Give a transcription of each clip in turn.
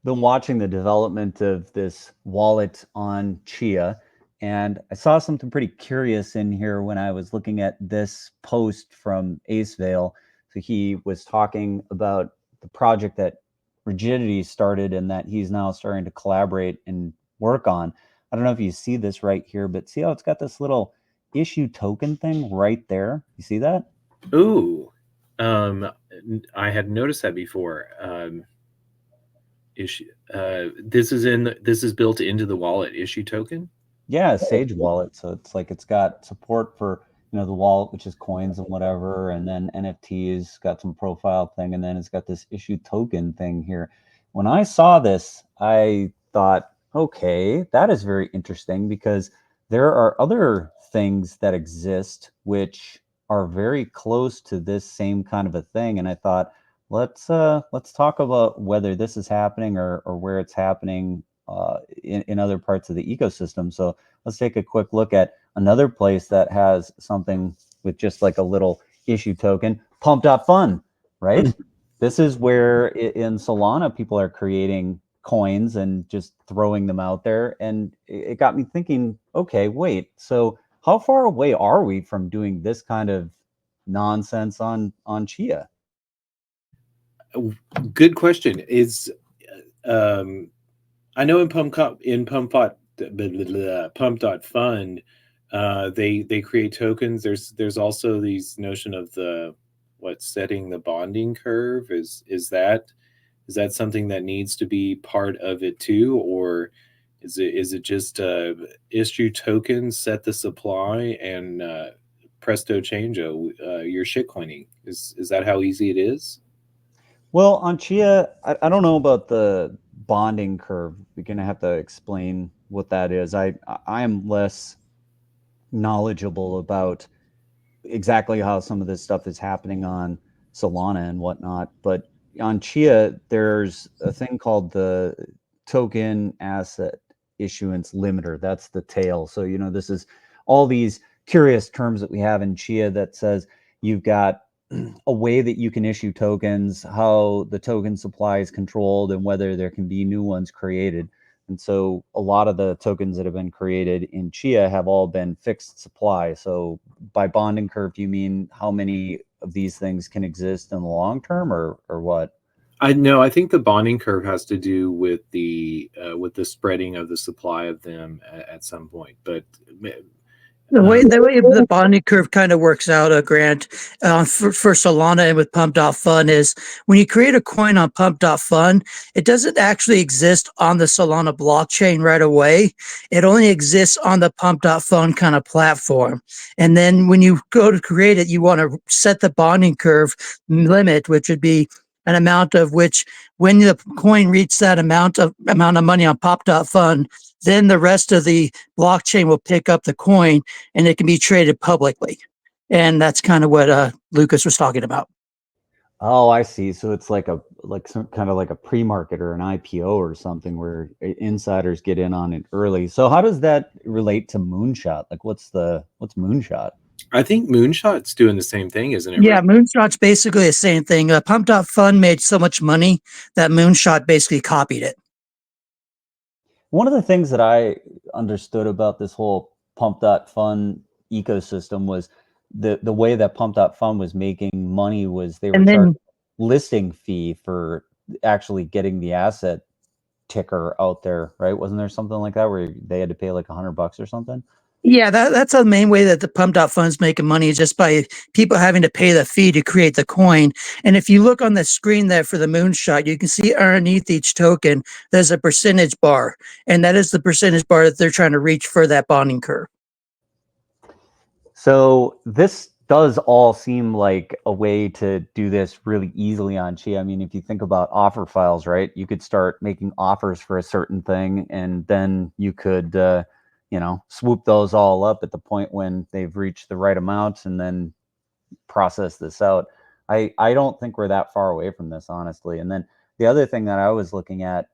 been watching the development of this wallet on Chia, and I saw something pretty curious in here when I was looking at this post from Acevale. So he was talking about the project that Rigidity started and that he's now starting to collaborate and work on. I don't know if you see this right here, but see how it's got this little issue token thing right there? You see that? Ooh, I had noticed that before. Issue. This is built into the wallet issue token. Yeah, Sage wallet. So it's like it's got support for, the wallet, which is coins and whatever, and then NFTs, got some profile thing, and then it's got this issue token thing here. When I saw this, I thought, okay, that is very interesting because there are other things that exist which are very close to this same kind of a thing. And I thought, let's talk about whether this is happening or where it's happening in other parts of the ecosystem. So let's take a quick look at another place that has something with just like a little issue token, Pump.fun, right? This is where in Solana, people are creating coins and just throwing them out there. And it got me thinking, okay, wait, so how far away are we from doing this kind of nonsense on Chia? Good question. Is I know in Pump.fun, they create tokens. There's also these notion of the setting the bonding curve. Is that something that needs to be part of it too, or is it just issue tokens, set the supply, and presto changeo, you're shitcoining? Is that how easy it is? Well, on Chia, I don't know about the bonding curve. You're gonna have to explain what that is. I am less knowledgeable about exactly how some of this stuff is happening on Solana and whatnot. But on Chia, there's a thing called the token asset issuance limiter. That's the tail. So, this is all these curious terms that we have in Chia that says you've got a way that you can issue tokens, how the token supply is controlled, and whether there can be new ones created. And so a lot of the tokens that have been created in Chia have all been fixed supply. So by bonding curve, do you mean how many of these things can exist in the long term or what? I know. I think the bonding curve has to do with the spreading of the supply of them at some point. But The way the bonding curve kind of works out, Grant, for Solana and with Pump.fun is when you create a coin on Pump.fun, it doesn't actually exist on the Solana blockchain right away. It only exists on the Pump.fun kind of platform. And then when you go to create it, you want to set the bonding curve limit, which would be an amount of which when the coin reaches that amount of money on Pop.fun, then the rest of the blockchain will pick up the coin and it can be traded publicly. And that's kind of what Lucas was talking about. Oh, I see. So it's like some kind of like a pre-market or an IPO or something where insiders get in on it early. So how does that relate to Moonshot? Like what's Moonshot? I think Moonshot's doing the same thing, isn't it? Yeah, Moonshot's basically the same thing. Pump.fun made so much money that Moonshot basically copied it. One of the things that I understood about this whole Pump.fun ecosystem was the way that Pump.fun was making money was they were And charging then listing fee for actually getting the asset ticker out there, right? Wasn't there something like that where they had to pay like $100 or something? yeah, that's the main way that the Pump.fun's making money is just by people having to pay the fee to create the coin. And if you look on the screen there for the Moonshot, you can see underneath each token, there's a percentage bar. And that is the percentage bar that they're trying to reach for that bonding curve. So this does all seem like a way to do this really easily on Chia. I mean, if you think about offer files, right? You could start making offers for a certain thing, and then you could, swoop those all up at the point when they've reached the right amount, and then process this out. I don't think we're that far away from this, honestly. And then the other thing that I was looking at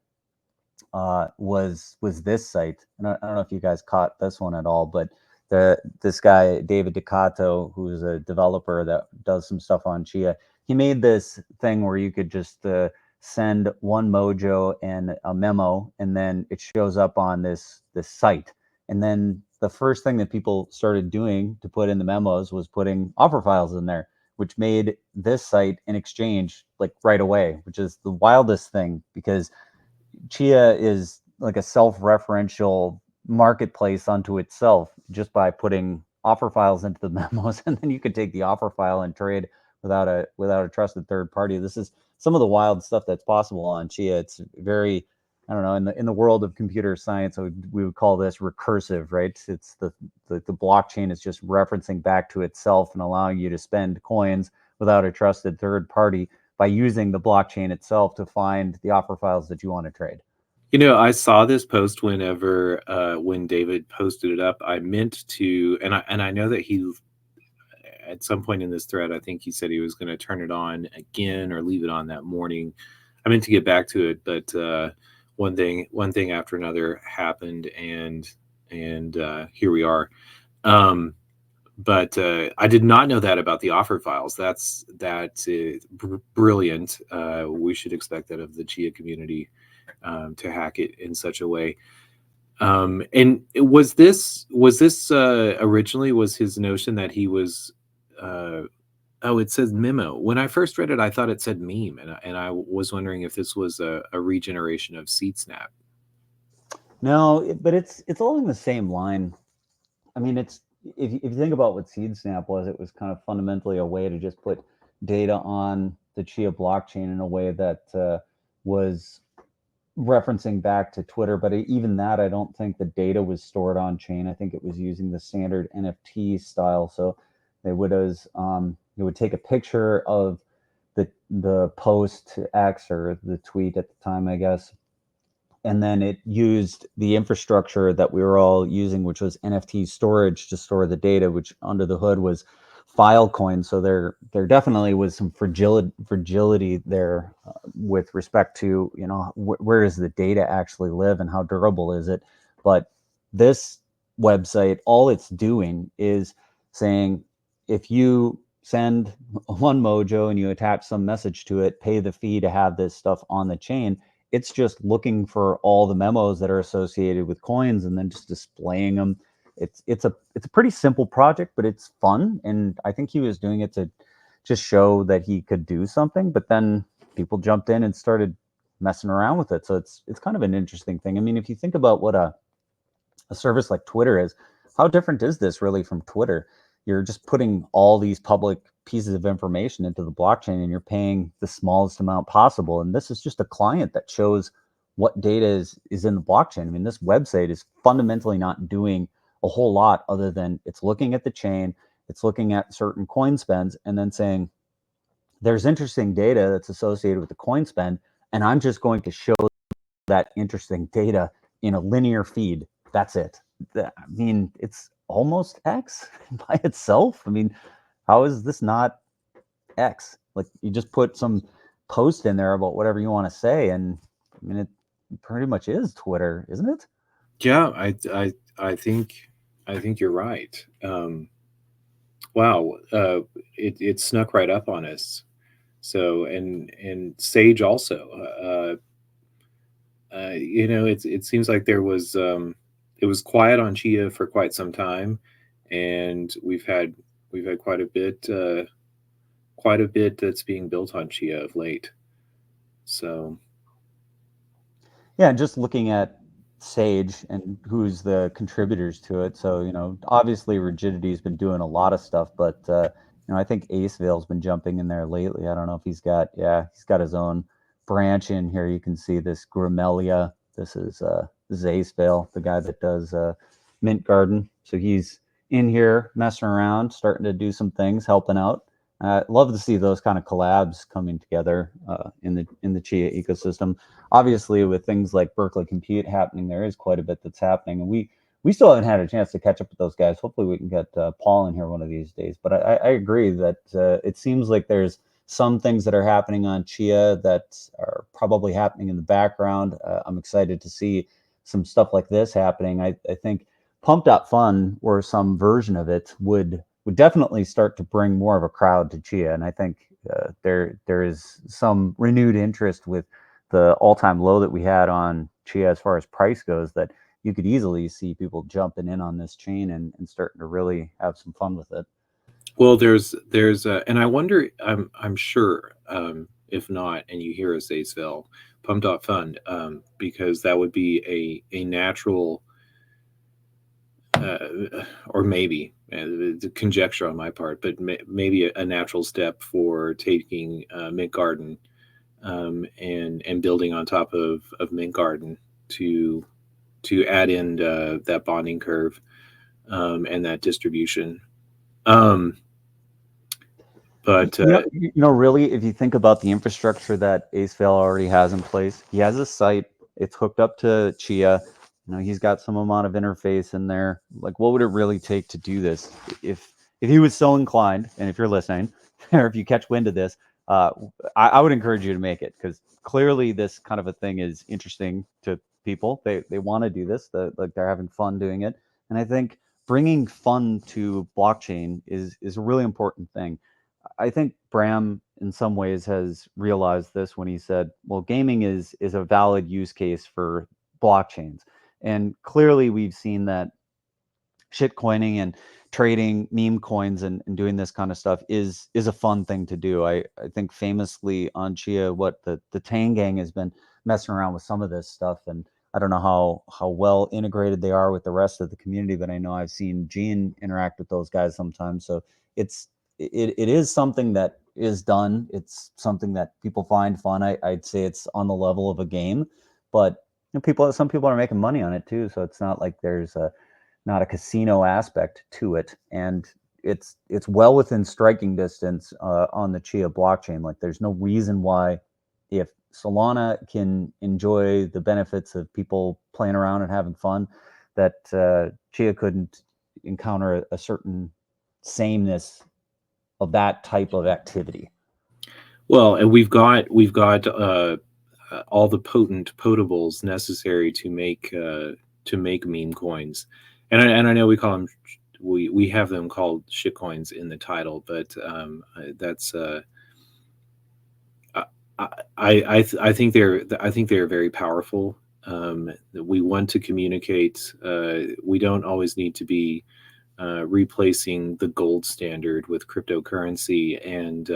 was this site. And I don't know if you guys caught this one at all, but this guy David Ducato, who's a developer that does some stuff on Chia, he made this thing where you could just send one mojo and a memo, and then it shows up on this site. And then the first thing that people started doing to put in the memos was putting offer files in there, which made this site an exchange like right away, which is the wildest thing, because Chia is like a self-referential marketplace unto itself just by putting offer files into the memos, and then you could take the offer file and trade without a trusted third party. This is some of the wild stuff that's possible on Chia. It's very, I don't know, in the world of computer science, we would call this recursive, right? It's the blockchain is just referencing back to itself and allowing you to spend coins without a trusted third party by using the blockchain itself to find the offer files that you want to trade. I saw this post whenever when David posted it up. I meant to, and I know that he, at some point in this thread, I think he said he was going to turn it on again or leave it on that morning. I meant to get back to it, but one thing after another happened, and here we are. But I did not know that about the offer files. That's brilliant. We should expect that of the Chia community, to hack it in such a way. And was this originally was his notion that he was? It says memo. When I first read it, I thought it said meme, and I was wondering if this was a regeneration of SeedSnap. No, but it's along the same line. I mean, it's if you think about what SeedSnap was, it was kind of fundamentally a way to just put data on the Chia blockchain in a way that was referencing back to Twitter. But even that, I don't think the data was stored on chain. I think it was using the standard NFT style. So they would take a picture of the post to X, or the tweet at the time, I guess, and then it used the infrastructure that we were all using, which was NFT storage, to store the data, which under the hood was Filecoin. So there definitely was some fragility there with respect to, where does the data actually live and how durable is it. But this website, all it's doing is saying, if you send one mojo and you attach some message to it, pay the fee to have this stuff on the chain. It's just looking for all the memos that are associated with coins and then just displaying them. It's a pretty simple project, but it's fun. And I think he was doing it to just show that he could do something, but then people jumped in and started messing around with it. So it's kind of an interesting thing. I mean, if you think about what a service like Twitter is, how different is this really from Twitter? You're just putting all these public pieces of information into the blockchain, and you're paying the smallest amount possible. And this is just a client that shows what data is in the blockchain. I mean, this website is fundamentally not doing a whole lot other than it's looking at the chain, it's looking at certain coin spends, and then saying, there's interesting data that's associated with the coin spend, and I'm just going to show that interesting data in a linear feed. That's it. I mean, it's almost X by itself. I mean, how is this not X? Like, you just put some post in there about whatever you want to say, and I mean, it pretty much is Twitter, isn't it? Yeah, I think you're right. Wow, it snuck right up on us. So and Sage also. It seems like there was it was quiet on Chia for quite some time, and we've had quite a bit that's being built on Chia of late. So yeah, just looking at Sage and who's the contributors to it. So obviously Rigidity has been doing a lot of stuff, but I think Acevale's been jumping in there lately. I don't know if he's got his own branch in here. You can see this Gramelia. This is Acevale, the guy that does Mint Garden. So he's in here messing around, starting to do some things, helping out. Love to see those kind of collabs coming together in the Chia ecosystem. Obviously, with things like Berkeley Compute happening, there is quite a bit that's happening, and we still haven't had a chance to catch up with those guys. Hopefully, we can get Paul in here one of these days. But I agree that it seems like there's some things that are happening on Chia that are probably happening in the background. I'm excited to see some stuff like this happening. I think Pump.fun, or some version of it, would definitely start to bring more of a crowd to Chia. And I think there is some renewed interest with the all-time low that we had on Chia as far as price goes, that you could easily see people jumping in on this chain and starting to really have some fun with it. Well, and I wonder, I'm sure, if not, and you hear us, Aceville, Pump.fun, because that would be a natural, or maybe the conjecture on my part, but maybe a natural step for taking Mint Garden, and building on top of Mint Garden to add in that bonding curve, and that distribution. But really, if you think about the infrastructure that Acevale already has in place, he has a site. It's hooked up to Chia. He's got some amount of interface in there. Like, what would it really take to do this? If he was so inclined, and if you're listening, or if you catch wind of this, I would encourage you to make it, because clearly this kind of a thing is interesting to people. They want to do this. Like, they're having fun doing it, and I think bringing fun to blockchain is a really important thing. I think Bram, in some ways, has realized this when he said, well, gaming is a valid use case for blockchains. And clearly we've seen that shitcoining and trading meme coins and doing this kind of stuff is a fun thing to do. I think famously on Chia, what the Tang gang has been messing around with some of this stuff, and I don't know how well integrated they are with the rest of the community, but I know I've seen Gene interact with those guys sometimes. So it is something that is done. It's something that people find fun. I'd say it's on the level of a game, but some people are making money on it too. So it's not like there's not a casino aspect to it, and it's well within striking distance on the Chia blockchain. Like, there's no reason why, if Solana can enjoy the benefits of people playing around and having fun, that Chia couldn't encounter a certain sameness of that type of activity. Well, and we've got all the potables necessary to make meme coins, and I know we call them, we have them called shit coins in the title, but that's I think they're very powerful. We want to communicate. We don't always need to be replacing the gold standard with cryptocurrency, and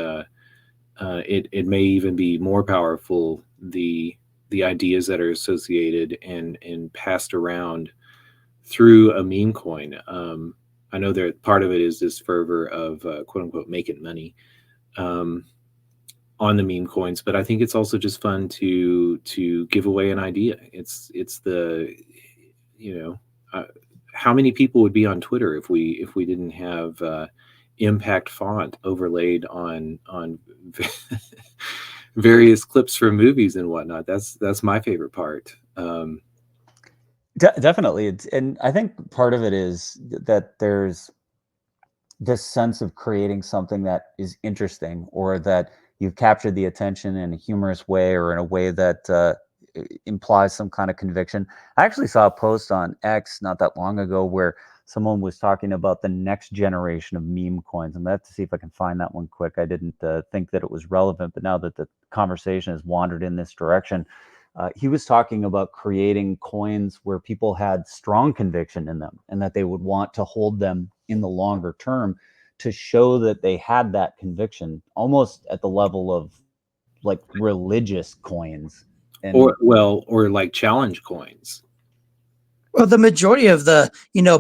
it may even be more powerful, the ideas that are associated and passed around through a meme coin. I know that part of it is this fervor of quote unquote making money on the meme coins, but I think it's also just fun to give away an idea. It's the, how many people would be on Twitter if we didn't have impact font overlaid on various clips from movies and whatnot. That's my favorite part. Definitely. And I think part of it is that there's this sense of creating something that is interesting, or that you've captured the attention in a humorous way, or in a way that implies some kind of conviction. I actually saw a post on X not that long ago where someone was talking about the next generation of meme coins. I'm gonna have to see if I can find that one quick. I didn't think that it was relevant, but now that the conversation has wandered in this direction, he was talking about creating coins where people had strong conviction in them, and that they would want to hold them in the longer term, to show that they had that conviction, almost at the level of like religious coins. And or like challenge coins. Well, the majority of the,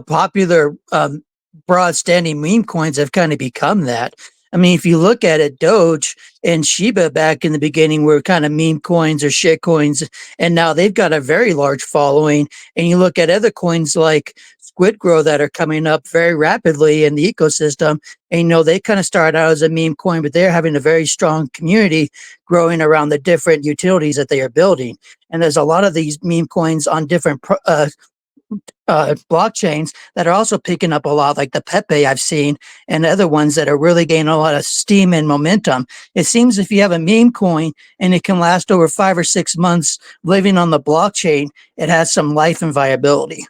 popular broad standing meme coins have kind of become that. I mean, if you look at it, Doge and Shiba back in the beginning were kind of meme coins or shit coins, and now they've got a very large following. And you look at other coins like Squid Grow that are coming up very rapidly in the ecosystem, and they kind of started out as a meme coin, but they're having a very strong community growing around the different utilities that they are building. And there's a lot of these meme coins on different blockchains that are also picking up a lot, like the Pepe I've seen, and other ones that are really gaining a lot of steam and momentum. It seems if you have a meme coin and it can last over 5 or 6 months living on the blockchain, it has some life and viability.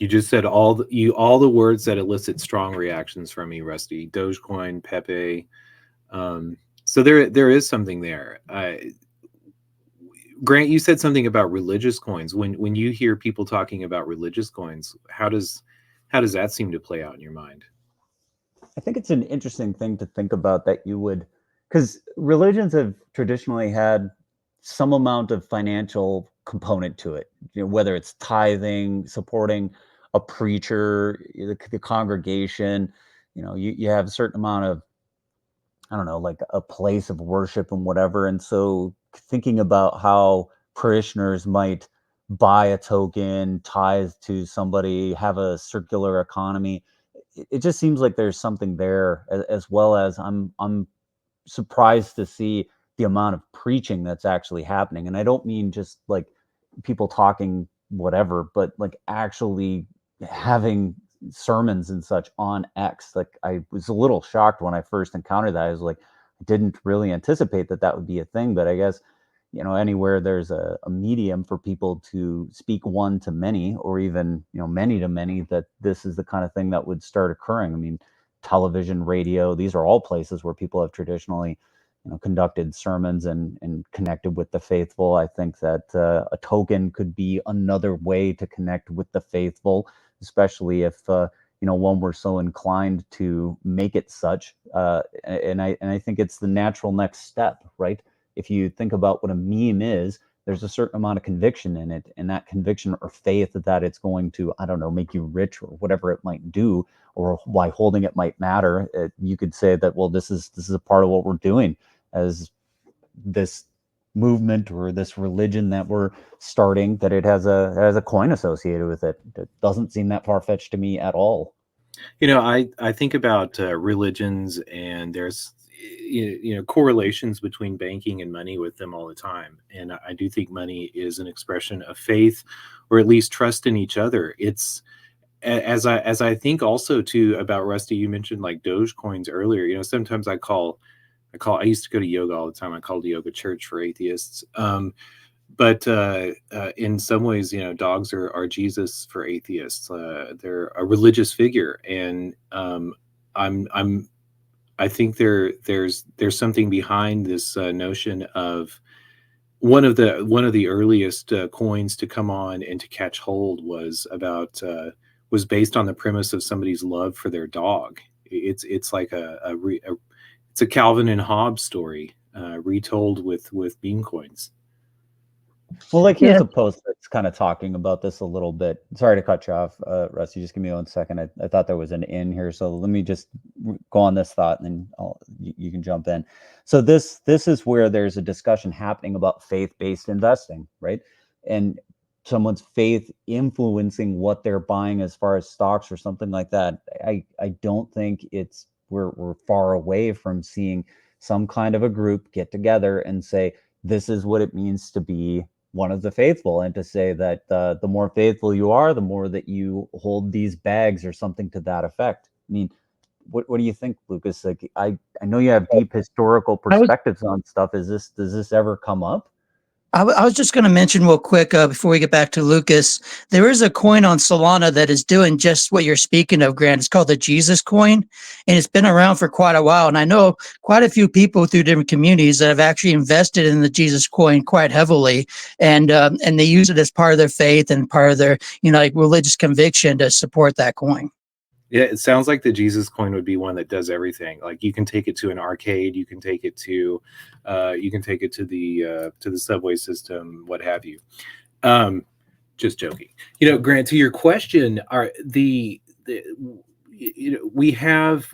You just said all the words that elicit strong reactions from me, Rusty. Dogecoin, Pepe. So there is something there. Grant, you said something about religious coins. When you hear people talking about religious coins, how does that seem to play out in your mind? I think it's an interesting thing to think about that you would, because religions have traditionally had some amount of financial component to it, whether it's tithing, supporting a preacher, the congregation, you have a certain amount of, I don't know, like a place of worship and whatever. And so thinking about how parishioners might buy a token, tithe to somebody, have a circular economy, it just seems like there's something there, as well as I'm surprised to see the amount of preaching that's actually happening. And I don't mean just like people talking whatever, but like actually having sermons and such on X. Like I was a little shocked when I first encountered that. I was like, I didn't really anticipate that would be a thing, but I guess, anywhere there's a medium for people to speak one to many, or even, many to many, that this is the kind of thing that would start occurring. I mean, television, radio, these are all places where people have traditionally, conducted sermons and connected with the faithful. I think that a token could be another way to connect with the faithful, especially if one were so inclined to make it such. And I think it's the natural next step, right? If you think about what a meme is, there's a certain amount of conviction in it, and that conviction or faith that it's going to, I don't know, make you rich or whatever it might do, or why holding it might matter. You could say that, well, this is a part of what we're doing as this movement or this religion that we're starting, that it has a coin associated with it. It doesn't seem that far-fetched to me at all. I think about religions, and there's correlations between banking and money with them all the time. And I do think money is an expression of faith, or at least trust in each other. It's as I think also too about, Rusty, you mentioned like Dogecoins earlier. Sometimes I used to go to yoga all the time. I called yoga church for atheists. But in some ways, dogs are Jesus for atheists. They're a religious figure, and I think there's something behind this notion of one of the earliest coins to come on and to catch hold was based on the premise of somebody's love for their dog. It's like it's a Calvin and Hobbes story retold with meme coins. Well, like here's a post that's kind of talking about this a little bit. Sorry to cut you off, Rusty. Just give me 1 second. I thought there was an in here, so let me just go on this thought, and then you can jump in. So this is where there's a discussion happening about faith-based investing, right? And someone's faith influencing what they're buying as far as stocks or something like that. I don't think we're far away from seeing some kind of a group get together and say, this is what it means to be one of the faithful, and to say that the more faithful you are, the more that you hold these bags or something to that effect. I mean, what do you think, Lucas? Like, I know you have deep historical perspectives on stuff. Does this ever come up? I was just going to mention real quick before we get back to Lucas, there is a coin on Solana that is doing just what you're speaking of, Grant. It's called the Jesus coin, and it's been around for quite a while. And I know quite a few people through different communities that have actually invested in the Jesus coin quite heavily, and they use it as part of their faith and part of their like religious conviction to support that coin. Yeah, it sounds like the Jesus coin would be one that does everything. Like, you can take it to an arcade, you can take it to the subway system, what have you. Just joking. Grant, to your question, we have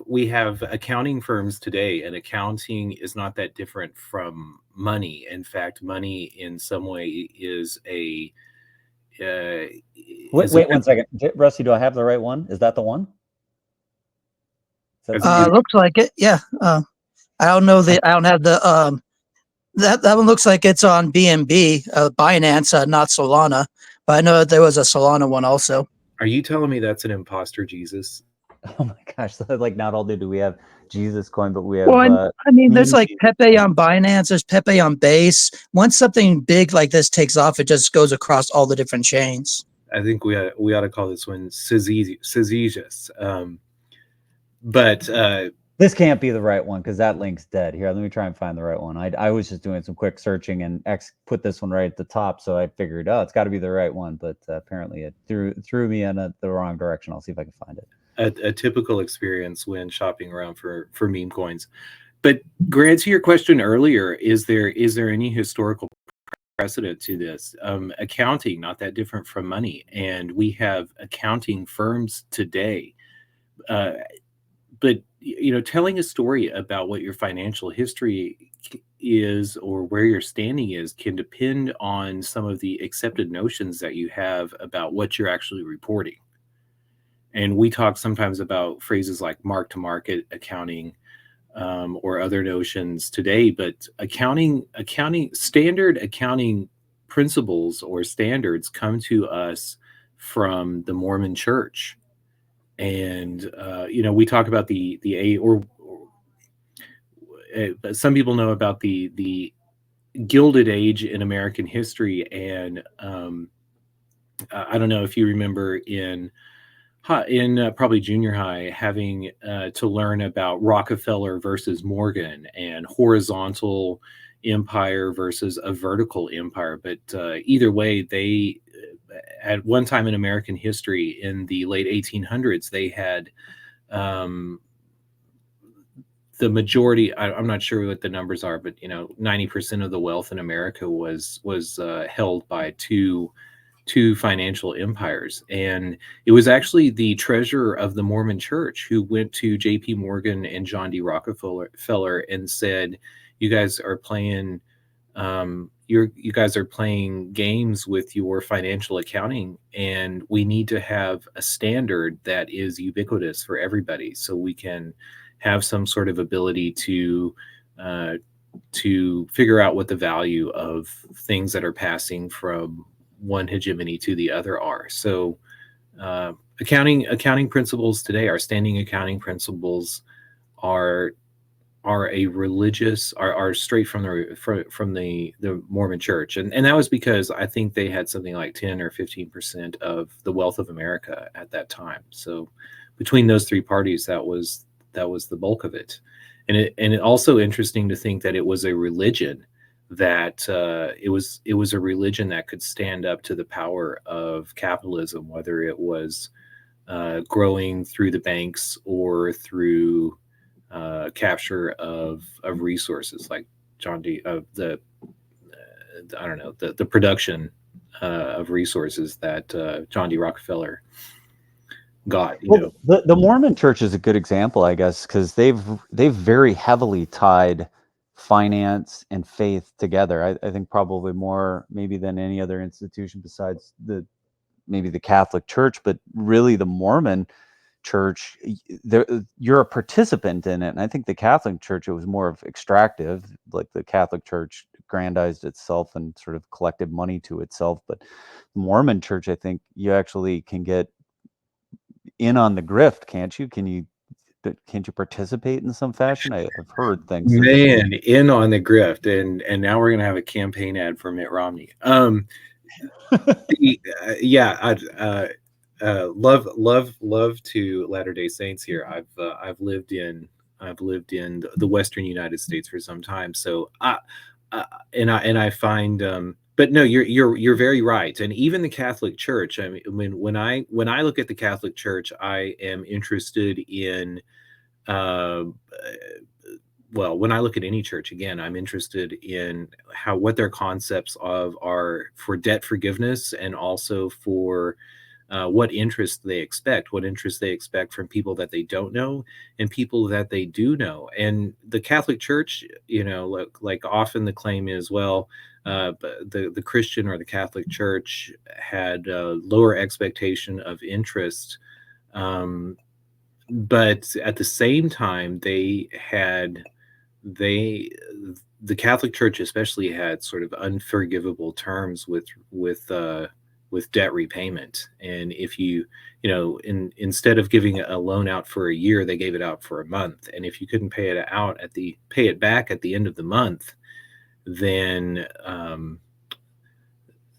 accounting firms today, and accounting is not that different from money. In fact, money in some way is a wait 1 second, Rusty. Do I have the right one? Is that the one? Looks like it. Yeah. I don't know I don't have the that one looks like it's on BNB, Binance, not Solana. But I know that there was a Solana one also. Are you telling me that's an imposter Jesus? Oh my gosh! So like, not only do we have Jesus coin, but we have. Well, I mean, there's like Pepe on Binance. There's Pepe on Base. Once something big like this takes off, it just goes across all the different chains. I think we ought to call this one Syzygius. But this can't be the right one because that link's dead. Here, let me try and find the right one. I was just doing some quick searching and X put this one right at the top, so I figured, oh, it's got to be the right one. But apparently, it threw me in the wrong direction. I'll see if I can find it. A typical experience when shopping around for meme coins. But Grant, to your question earlier, is there any historical precedent to this? Accounting, not that different from money, and we have accounting firms today. But telling a story about what your financial history is or where your standing is can depend on some of the accepted notions that you have about what you're actually reporting. And we talk sometimes about phrases like mark-to-market accounting, or other notions today, but standard accounting principles or standards come to us from the Mormon Church. And we talk about some people know about the Gilded Age in American history, and I don't know if you remember in probably junior high having to learn about Rockefeller versus Morgan and horizontal empire versus a vertical empire. But either way, they at one time in American history in the late 1800s, they had the majority. I'm not sure what the numbers are, but 90% of the wealth in America was held by two financial empires. And it was actually the treasurer of the Mormon Church who went to J.P. Morgan and John D. Rockefeller and said, "You guys are playing, you guys are playing games with your financial accounting, and we need to have a standard that is ubiquitous for everybody, so we can have some sort of ability to figure out what the value of things that are passing from one hegemony to the other are." So accounting principles today, our standing accounting principles are straight from the Mormon Church, and that was because I think they had something like 10 or 15% of the wealth of America at that time. So between those three parties, that was the bulk of it. And it also interesting to think that it was a religion that it was a religion that could stand up to the power of capitalism, whether it was growing through the banks or through capture of resources like John D. The production of resources that John D. Rockefeller got. The Mormon Church is a good example, I guess, because they've very heavily tied finance and faith together. I think probably more maybe than any other institution besides maybe the Catholic Church, but really the Mormon Church, you're a participant in it. And I think the Catholic Church, it was more of extractive, like the Catholic Church aggrandized itself and sort of collected money to itself. But the Mormon Church, I think you actually can get in on the grift, can't you? Can't you participate in some fashion? I've heard things. Man, in on the grift, and now we're gonna have a campaign ad for Mitt Romney. Love to Latter-day Saints here. I've lived in the Western United States for some time, so I find. But no, you're very right, and even the Catholic Church. I mean, when I look at the Catholic Church, I am interested in. Well, when I look at any church, again, I'm interested in what their concepts are for debt forgiveness, and also for what interest they expect from people that they don't know and people that they do know. And the Catholic Church, like often the claim is, well, the Christian or the Catholic Church had a lower expectation of interest, but at the same time, the Catholic Church especially had sort of unforgivable terms with debt repayment. And if instead of giving a loan out for a year, they gave it out for a month. And if you couldn't pay it back at the end of the month, then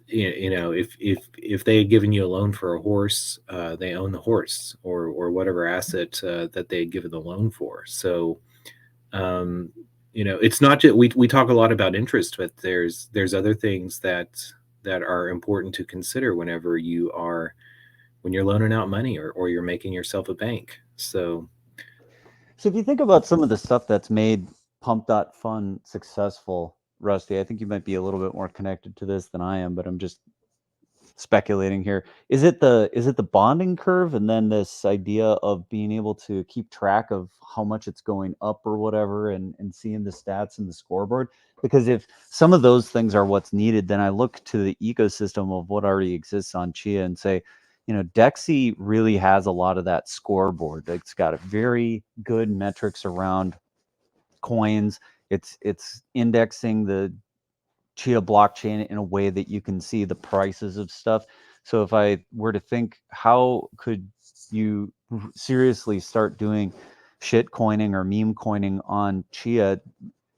you know, if they had given you a loan for a horse, they own the horse or whatever asset that they had given the loan for. So, you know, it's not just we talk a lot about interest, but there's other things that are important to consider whenever when you're loaning out money or you're making yourself a bank. So So if you think about some of the stuff that's made Pump.fun successful, Rusty, I think you might be a little bit more connected to this than I am, but I'm just speculating here. Is it the bonding curve and then this idea of being able to keep track of how much it's going up or whatever and seeing the stats in the scoreboard? Because if some of those things are what's needed, then I look to the ecosystem of what already exists on Chia and say, Dexy really has a lot of that scoreboard. It's got a very good metrics around coins. It's indexing the Chia blockchain in a way that you can see the prices of stuff. So if I were to think, how could you seriously start doing shit coining or meme coining on Chia?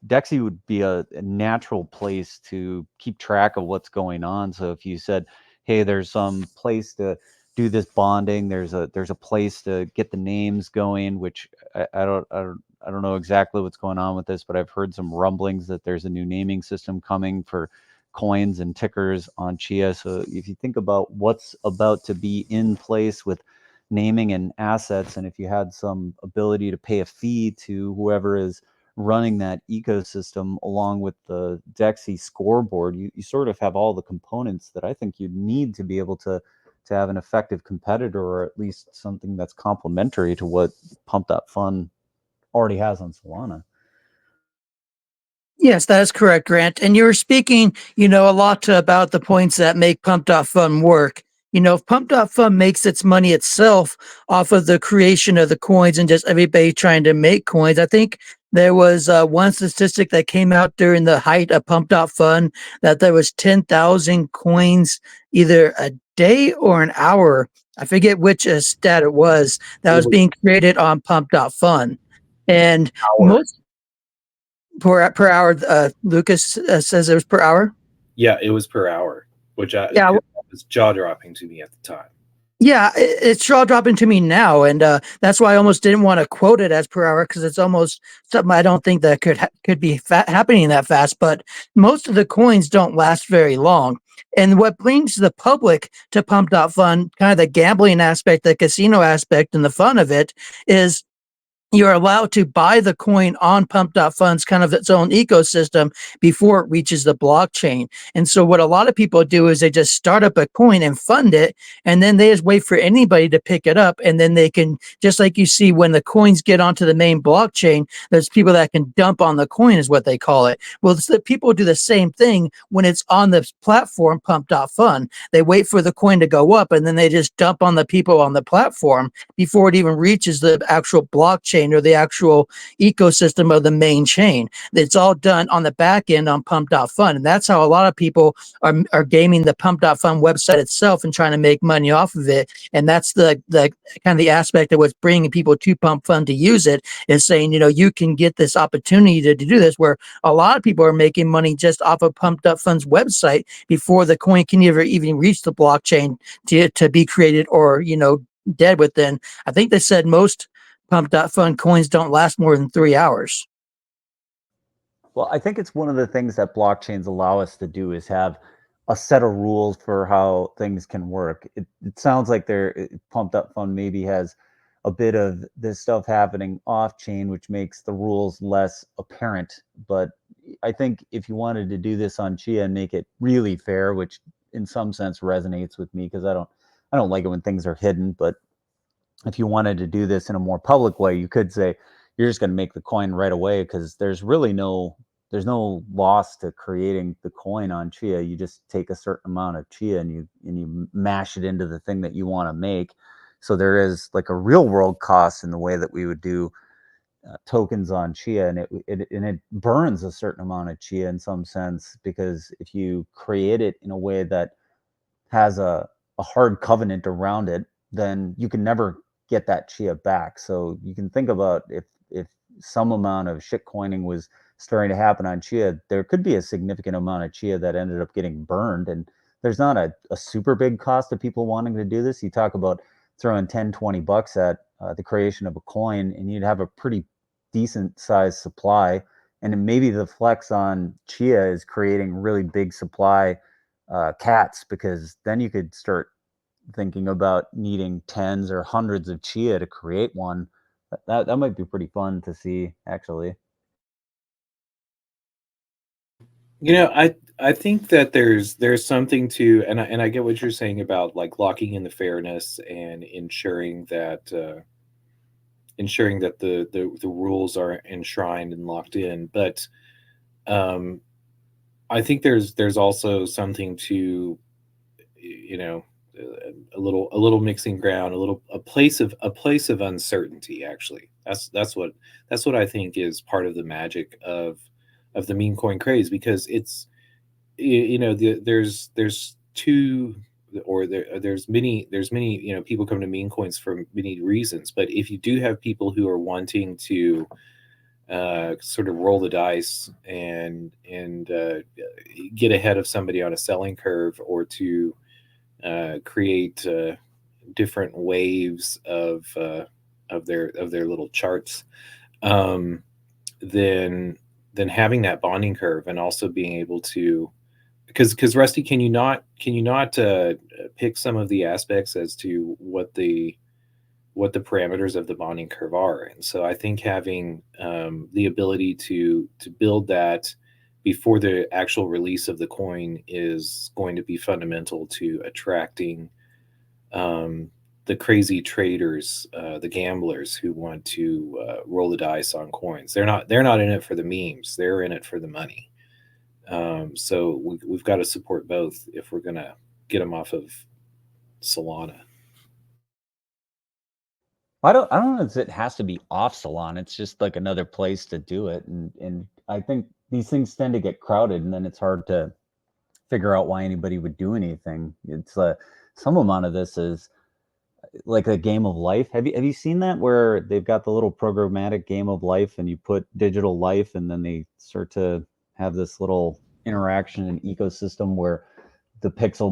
Dexy would be a natural place to keep track of what's going on. So if you said, hey, there's some place to do this bonding, there's a place to get the names going, which I don't know exactly what's going on with this, but I've heard some rumblings that there's a new naming system coming for coins and tickers on Chia. So if you think about what's about to be in place with naming and assets, and if you had some ability to pay a fee to whoever is running that ecosystem along with the Dexy scoreboard, you sort of have all the components that I think you need to be able to have an effective competitor, or at least something that's complementary to what Pump.fun already has on Solana. Yes, that is correct, Grant. And you were speaking, a lot about the points that make Pump.fun work. If Pump.fun makes its money itself off of the creation of the coins and just everybody trying to make coins, I think there was one statistic that came out during the height of Pump.fun that there was 10,000 coins either a day or an hour. I forget which stat it was that was being created on Pump.fun. And most per hour. Lucas says it was per hour. yeah, it was per hour, which Yeah, was jaw dropping to me at the time. yeah, it's jaw dropping to me now, and that's why I almost didn't want to quote it as per hour because it's almost something I don't think that could be happening that fast. But most of the coins don't last very long. And what brings the public to Pump.fun, kind of the gambling aspect, the casino aspect, and the fun of it is you're allowed to buy the coin on Pump.fun's kind of its own ecosystem before it reaches the blockchain. And so what a lot of people do is they just start up a coin and fund it, and then they just wait for anybody to pick it up. And then they can, just like you see when the coins get onto the main blockchain, there's people that can dump on the coin is what they call it. Well, the people do the same thing when it's on the platform Pump.fun. They wait for the coin to go up, and then they just dump on the people on the platform before it even reaches the actual blockchain or the actual ecosystem of the main chain. It's all done on the back end on Pump.fun. And that's how a lot of people are gaming the Pump.fun website itself and trying to make money off of it. And that's the kind of the aspect of what's bringing people to Pump.fun to use it, is saying, you can get this opportunity to do this, where a lot of people are making money just off of Pump.fun's website before the coin can even reach the blockchain to be created or, dead within. I think they said most Pump.fun coins don't last more than 3 hours. Well, I think it's one of the things that blockchains allow us to do is have a set of rules for how things can work. It sounds like Pump.fun maybe has a bit of this stuff happening off chain, which makes the rules less apparent. But I think if you wanted to do this on Chia and make it really fair, which in some sense resonates with me because I don't like it when things are hidden, but if you wanted to do this in a more public way, you could say you're just going to make the coin right away because there's no loss to creating the coin on Chia. You just take a certain amount of Chia and you mash it into the thing that you want to make. So there is like a real world cost in the way that we would do tokens on Chia, and it burns a certain amount of Chia in some sense, because if you create it in a way that has a hard covenant around it, then you can never get that Chia back. So you can think about if some amount of shit coining was starting to happen on Chia, there could be a significant amount of Chia that ended up getting burned, and there's not a super big cost of people wanting to do this. You talk about throwing 10, 20 bucks at the creation of a coin, and you'd have a pretty decent sized supply. And maybe the flex on Chia is creating really big supply cats, because then you could start thinking about needing tens or hundreds of Chia to create one. That might be pretty fun to see, actually. I think that there's something to, and I get what you're saying about like locking in the fairness and ensuring that the rules are enshrined and locked in. But um, I think there's also something to, you know, a little mixing ground, a place of uncertainty. Actually, that's what I think is part of the magic of the meme coin craze, because it's there's two, or there's many people come to meme coins for many reasons. But if you do have people who are wanting to sort of roll the dice and get ahead of somebody on a selling curve, or to create different waves of their little charts, um, then having that bonding curve, and also being able to, because Rusty, can you not pick some of the aspects as to what the parameters of the bonding curve are? And so I think having the ability to build that before the actual release of the coin is going to be fundamental to attracting the crazy traders, the gamblers who want to roll the dice on coins. They're not in it for the memes. They're in it for the money. So we've got to support both if we're going to get them off of Solana. I don't know if it has to be off Salon. It's just like another place to do it. And I think these things tend to get crowded, and then it's hard to figure out why anybody would do anything. It's some amount of this is like a game of life. Have you seen that, where they've got the little programmatic game of life, and you put digital life, and then they start to have this little interaction and ecosystem where the pixel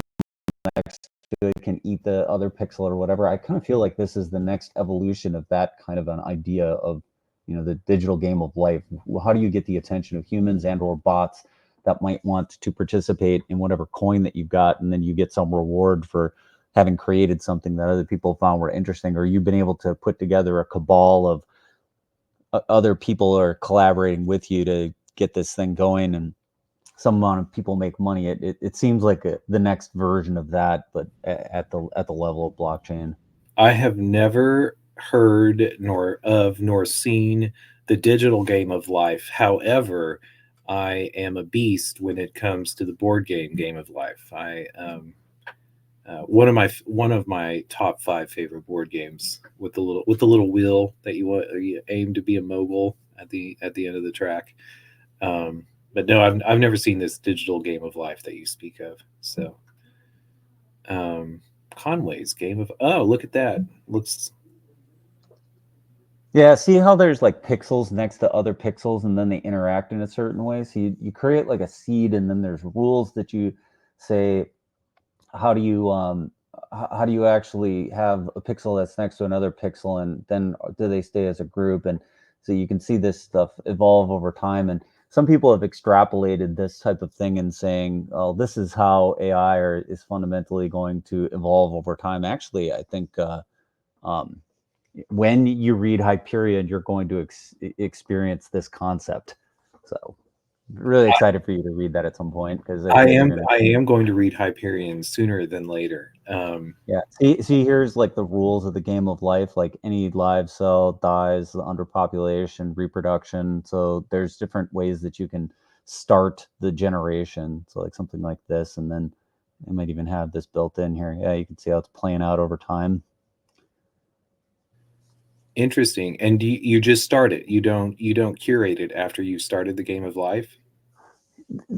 next to it can eat the other pixel or whatever. I kind of feel like this is the next evolution of that kind of an idea of, the digital game of life. How do you get the attention of humans and or bots that might want to participate in whatever coin that you've got, and then you get some reward for having created something that other people found were interesting, or you've been able to put together a cabal of other people are collaborating with you to get this thing going, and some amount of people make money. It seems like the next version of that, but at the level of blockchain. I have never heard nor seen the digital game of life. However, I am a beast when it comes to the board game of life. I one of my top five favorite board games, with the little wheel that you aim to be a mogul at the end of the track. But no, I've never seen this digital game of life that you speak of. So Conway's game of, oh, look at that, looks. Yeah, see how there's like pixels next to other pixels, and then they interact in a certain way. So you create like a seed, and then there's rules that you say, how do you how do you actually have a pixel that's next to another pixel, and then do they stay as a group? And so you can see this stuff evolve over time. And some people have extrapolated this type of thing and saying, oh, this is how is fundamentally going to evolve over time. Actually, I think um, when you read Hyperion, you're going to experience this concept. So really excited for you to read that at some point, because I I think you're am going to. I am going to read Hyperion sooner than later. Yeah. See, here's like the rules of the game of life. Like any live cell dies, the underpopulation, reproduction. So there's different ways that you can start the generation. So like something like this, and then it might even have this built in here. Yeah, you can see how it's playing out over time. Interesting. And you just start it. You don't curate it after you started the game of life.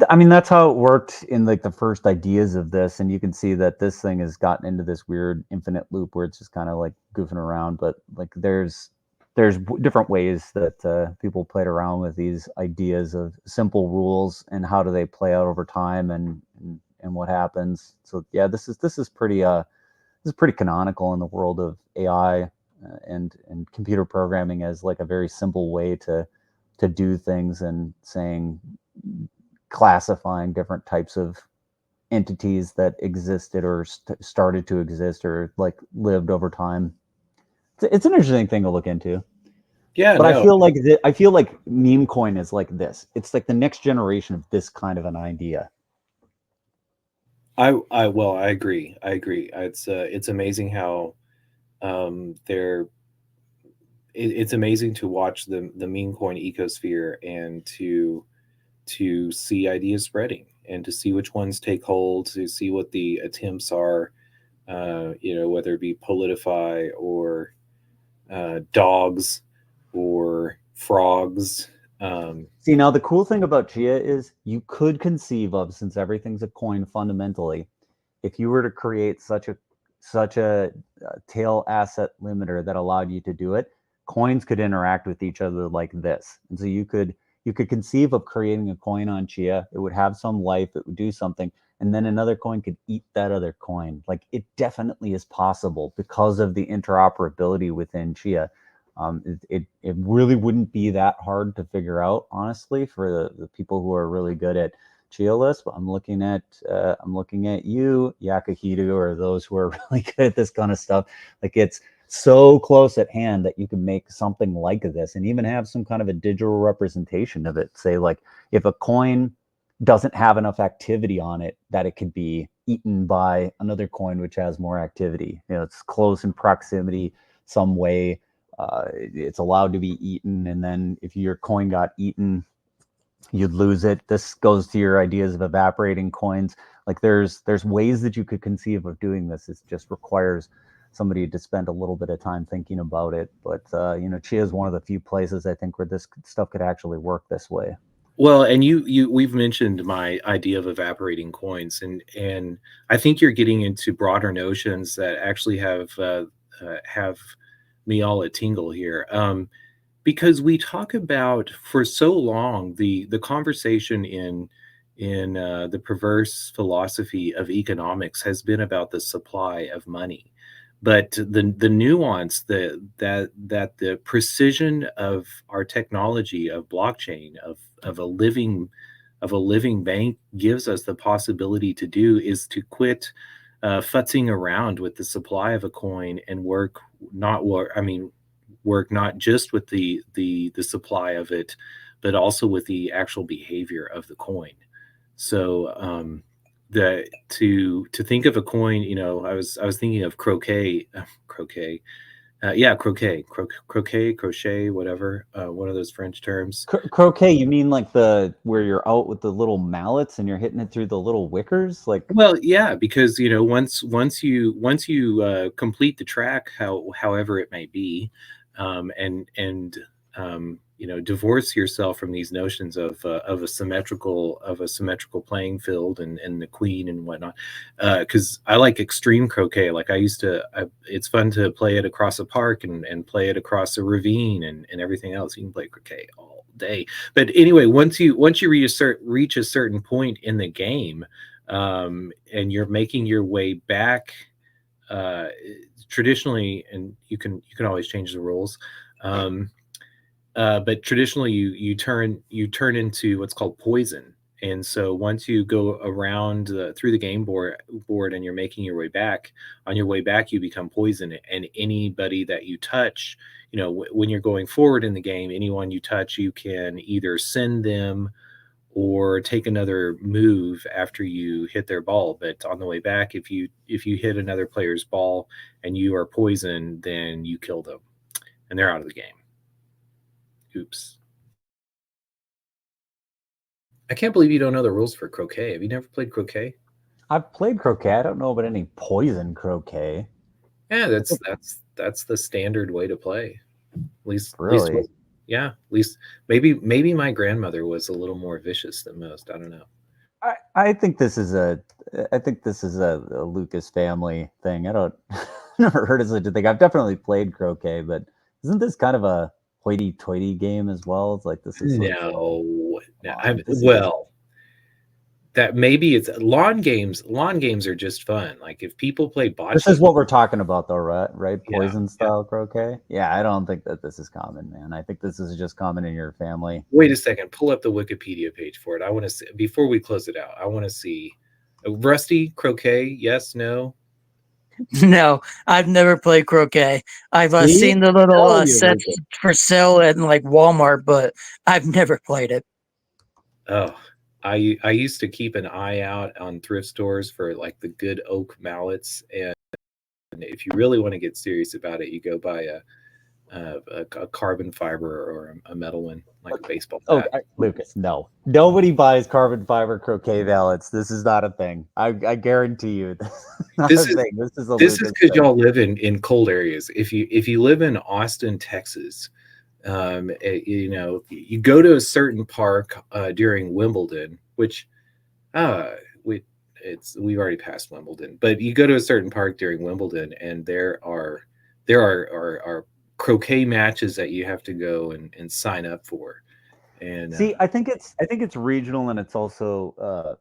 I mean, that's how it worked in like the first ideas of this, and you can see that this thing has gotten into this weird infinite loop where it's just kind of like goofing around. But like, there's different ways that people played around with these ideas of simple rules and how do they play out over time, and what happens. So yeah, this is pretty canonical in the world of AI and computer programming as like a very simple way to do things, and saying classifying different types of entities that existed or started to exist or like lived over time. It's an interesting thing to look into. Yeah, But no, I feel like meme coin is like this. It's like the next generation of this kind of an idea. well, I agree. It's amazing how they're it's amazing to watch the meme coin ecosphere and to see ideas spreading and to see which ones take hold, to see what the attempts are, whether it be Politify or dogs or frogs. See, now the cool thing about Chia is you could conceive of, since everything's a coin fundamentally, if you were to create such a tail asset limiter that allowed you to do it, coins could interact with each other like this. And so you could conceive of creating a coin on Chia. It would have some life, it would do something, and then another coin could eat that other coin. Like, it definitely is possible because of the interoperability within Chia. It really wouldn't be that hard to figure out, honestly, for the people who are really good at Chia Lisp. I'm looking at you, Yakahidu, or those who are really good at this kind of stuff. Like, it's so close at hand that you can make something like this and even have some kind of a digital representation of it. Say, like, if a coin doesn't have enough activity on it, that it could be eaten by another coin which has more activity. It's close in proximity some way. It's allowed to be eaten, and then if your coin got eaten, you'd lose it. This goes to your ideas of evaporating coins. Like, there's ways that you could conceive of doing this. It just requires somebody to spend a little bit of time thinking about it. But Chia is one of the few places I think where this stuff could actually work this way. Well, and we've mentioned my idea of evaporating coins, and I think you're getting into broader notions that actually have me all a tingle here. Because we talk about, for so long, the conversation in the perverse philosophy of economics has been about the supply of money, but the nuance, that the precision of our technology, of blockchain, of a living bank gives us the possibility to do, is to quit futzing around with the supply of a coin and work not just with the supply of it, but also with the actual behavior of the coin. So to think of a coin, I was thinking of croquet, crochet, crochet, whatever, one of those French terms. Croquet, you mean like where you're out with the little mallets and you're hitting it through the little wickers? Like, well, yeah, because once you complete the track, however it may be, and divorce yourself from these notions of a symmetrical playing field and the queen and whatnot. Because I like extreme croquet. Like, it's fun to play it across a park and play it across a ravine and everything else. You can play croquet all day. But anyway, once you reach a certain point in the game, and you're making your way back, traditionally, and you can always change the rules. But traditionally, you turn into what's called poison. And so once you go around through the game board and you're making your way back, on your way back, you become poison. And anybody that you touch, when you're going forward in the game, anyone you touch, you can either send them or take another move after you hit their ball. But on the way back, if you hit another player's ball and you are poisoned, then you kill them and they're out of the game. Oops. I can't believe you don't know the rules for croquet. Have you never played croquet? I've played croquet. I don't know about any poison croquet. Yeah, that's the standard way to play. At least, Really? yeah. At least maybe my grandmother was a little more vicious than most. I don't know. I think this is a Lucas family thing. I don't never heard of such a thing. I've definitely played croquet, but isn't this kind of a hoity-toity game as well? It's like, this is like, No. that maybe it's lawn games. Lawn games are just fun. Like if people play bocce. This is what we're talking about, though, right? Yeah, Poison style croquet. Yeah, I don't think that this is common, man. I think this is just common in your family. Wait a second. Pull up the Wikipedia page for it. I want to see before we close it out. I want to see Rusty croquet. Yes, no. No, I've never played croquet. I've seen the little sets for sale at like Walmart, but I've never played it. Oh, I used to keep an eye out on thrift stores for like the good oak mallets, and if you really want to get serious about it, you go buy a carbon fiber or a metal one, like a baseball bat. Lucas, no. Nobody buys carbon fiber croquet mallets. This is not a thing. I guarantee you. This is because y'all live in cold areas. If you live in Austin, Texas, you know, you go to a certain park during Wimbledon, which we've already passed Wimbledon, but you go to a certain park during Wimbledon, and there are croquet matches that you have to go and sign up for. And see, I think it's regional, and it's also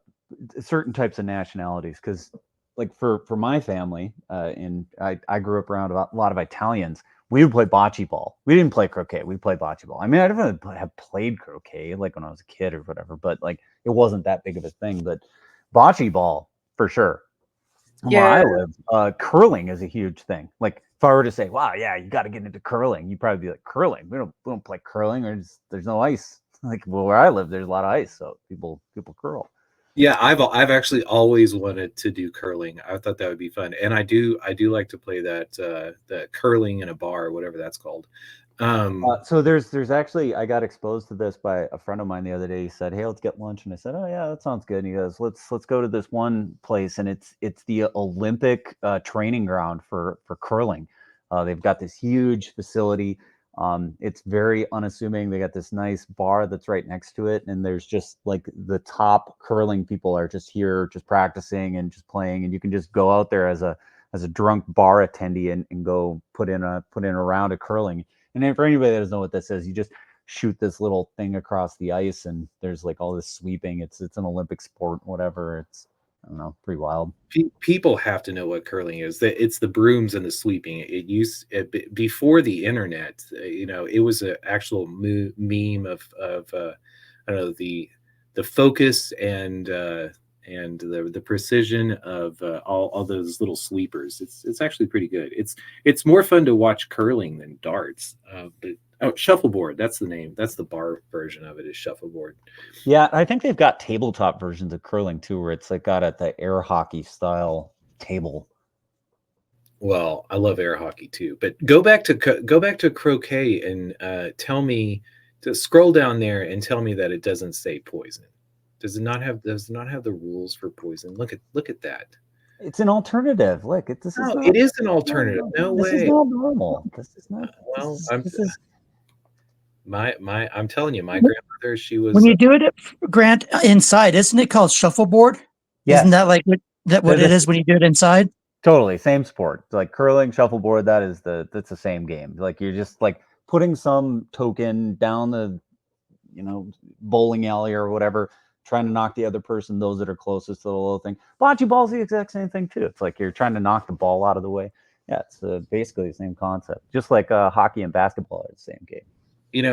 certain types of nationalities, because like for my family, and I grew up around a lot of Italians. We would play bocce ball. We didn't play croquet. We played bocce ball. I mean, I don't have played croquet like when I was a kid or whatever, but like it wasn't that big of a thing. But bocce ball for sure. Yeah. Where I live, curling is a huge thing. Like if I were to say, "Wow, yeah, you got to get into curling," you'd probably be like, "Curling? We don't play curling. There's no ice." Like, well, where I live, there's a lot of ice, so people curl. Yeah, I've actually always wanted to do curling. I thought that would be fun, and I do like to play that curling in a bar, whatever that's called. So there's actually, I got exposed to this by a friend of mine the other day. He said, "Hey, let's get lunch," and I said, "Oh yeah, that sounds good." And he goes, "Let's go to this one place, and it's the Olympic training ground for curling. They've got this huge facility. It's very unassuming. They got this nice bar that's right next to it, and there's just like the top curling people are just here, just practicing and just playing, and you can just go out there as a drunk bar attendee and go put in a round of curling." And then for anybody that doesn't know what this is, you just shoot this little thing across the ice, and there's like all this sweeping. It's an Olympic sport, whatever. It's, I don't know, pretty wild. People have to know what curling is. That it's the brooms and the sweeping. Before the internet. You know, it was an actual meme of I don't know, the focus and the precision of all those little sweepers. It's actually pretty good. It's more fun to watch curling than darts. But shuffleboard, that's the name. That's the bar version of it, is shuffleboard. Yeah, I think they've got tabletop versions of curling too, where it's like got the air hockey style table. Well, I love air hockey too. But go back to croquet and tell me to scroll down there and tell me that it doesn't say poison. Does it not have the rules for poison? Look at that. It's an alternative. Look, it is an alternative. No way. This is not normal. This is not. Well, I'm telling you, my grandmother, she was. When you do it, Grant, inside, isn't it called shuffleboard? Yes. Isn't that like what it is when you do it inside? Totally, same sport. Like curling, shuffleboard. That's the same game. Like you're just like putting some token down the, bowling alley or whatever, trying to knock the other person, those that are closest to the little thing. Bocce ball's the exact same thing too. It's like you're trying to knock the ball out of the way. Yeah, it's basically the same concept. Just like hockey and basketball are the same game. You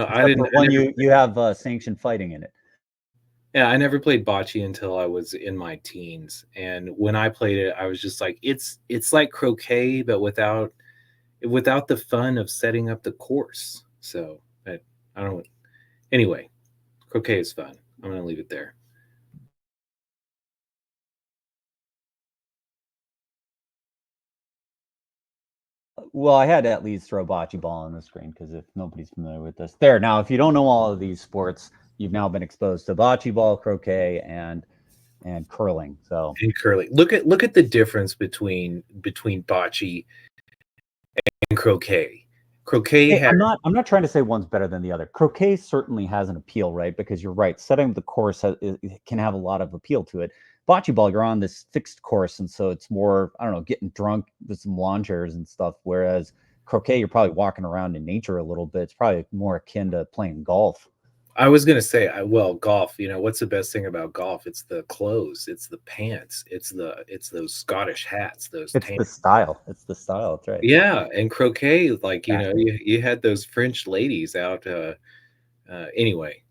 have sanctioned fighting in it. Yeah, I never played bocce until I was in my teens, and when I played it, I was just like, it's like croquet, but without the fun of setting up the course. So I don't. Anyway, croquet is fun. I'm going to leave it there. Well, I had to at least throw bocce ball on the screen because if nobody's familiar with this, there. Now, if you don't know all of these sports, you've now been exposed to bocce ball, croquet, and curling. So and curling. Look at the difference between bocce and croquet. Croquet. Hey, I'm not trying to say one's better than the other. Croquet certainly has an appeal, right? Because you're right, setting the course can have a lot of appeal to it. Bocce ball, you're on this fixed course, and so it's more, I don't know, getting drunk with some lawn chairs and stuff. Whereas croquet, you're probably walking around in nature a little bit. It's probably more akin to playing golf. I was gonna say, well, golf. You know, what's the best thing about golf? It's the clothes, it's the pants, it's those Scottish hats, those It's tan. the style. It's the style. That's right. Yeah, and croquet, like you know, Exactly. you had those French ladies out. Anyway,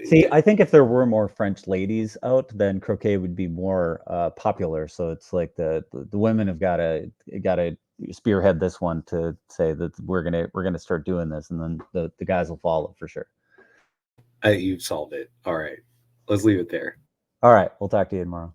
See, I think if there were more French ladies out, then croquet would be more popular. So it's like the women have got to spearhead this one to say that we're gonna start doing this, and then the guys will follow for sure. you've solved it. All right, let's leave it there. All right, we'll talk to you tomorrow.